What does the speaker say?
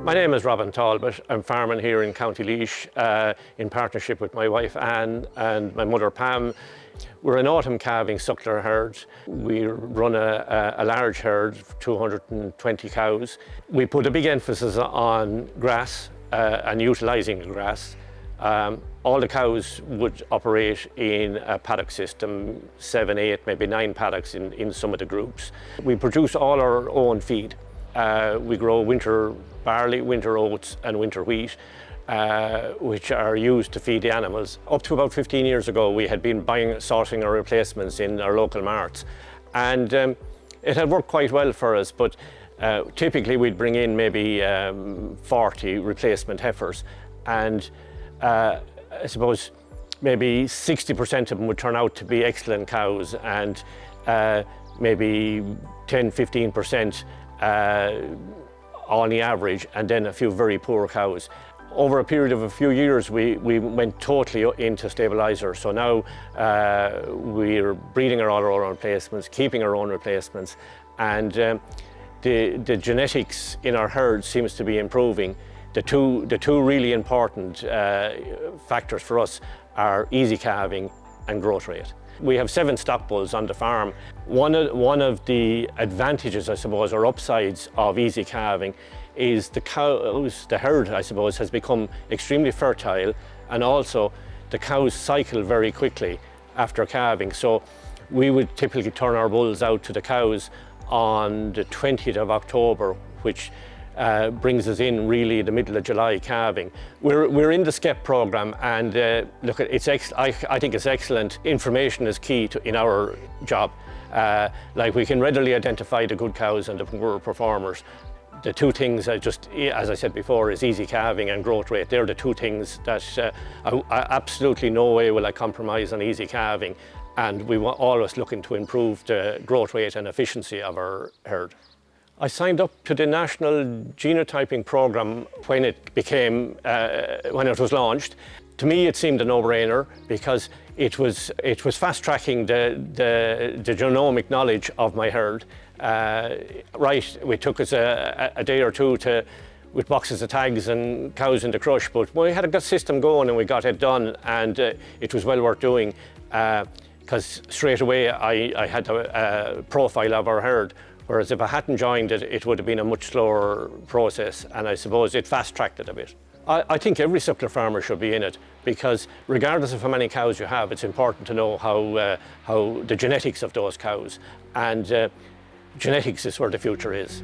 My name is Robin Talbot. I'm farming here in County Laois in partnership with my wife Anne and my mother Pam. We're an autumn-calving suckler herd. We run a large herd of 220 cows. We put a big emphasis on grass and utilising the grass. All the cows would operate in a paddock system, 7, 8, maybe 9 paddocks in some of the groups. We produce all our own feed. We grow winter barley, winter oats and winter wheat, which are used to feed the animals. Up to about 15 years ago, we had been sourcing our replacements in our local marts. And it had worked quite well for us, but typically we'd bring in maybe 40 replacement heifers. And I suppose maybe 60% of them would turn out to be excellent cows, and maybe 10–15% on the average, and then a few very poor cows. Over a period of a few years, we went totally into stabiliser. So now we're breeding all our own replacements, keeping our own replacements, and the genetics in our herd seems to be improving. The two really important factors for us are easy calving and growth rate. We have 7 stock bulls on the farm. One of the advantages, I suppose, or upsides of easy calving is the herd, I suppose, has become extremely fertile, and also the cows cycle very quickly after calving. So we would typically turn our bulls out to the cows on the 20th of October, which brings us in really the middle of July calving. We're in the SCEP program, and look, I think it's excellent. Information is key in our job. Like, we can readily identify the good cows and the poor performers. The two things, as I said before, is easy calving and growth rate. They're the two things that I absolutely no way will I compromise on easy calving, and we were always looking to improve the growth rate and efficiency of our herd. I signed up to the national genotyping program when it was launched. To me, it seemed a no-brainer because it was fast-tracking the genomic knowledge of my herd. It took us a day or two with boxes of tags and cows in the crush, but we had a good system going and we got it done, and it was well worth doing because straight away I had a profile of our herd. Whereas if I hadn't joined it, it would have been a much slower process, and I suppose it fast-tracked it a bit. I think every suckler farmer should be in it, because regardless of how many cows you have, it's important to know how the genetics of those cows, and genetics is where the future is.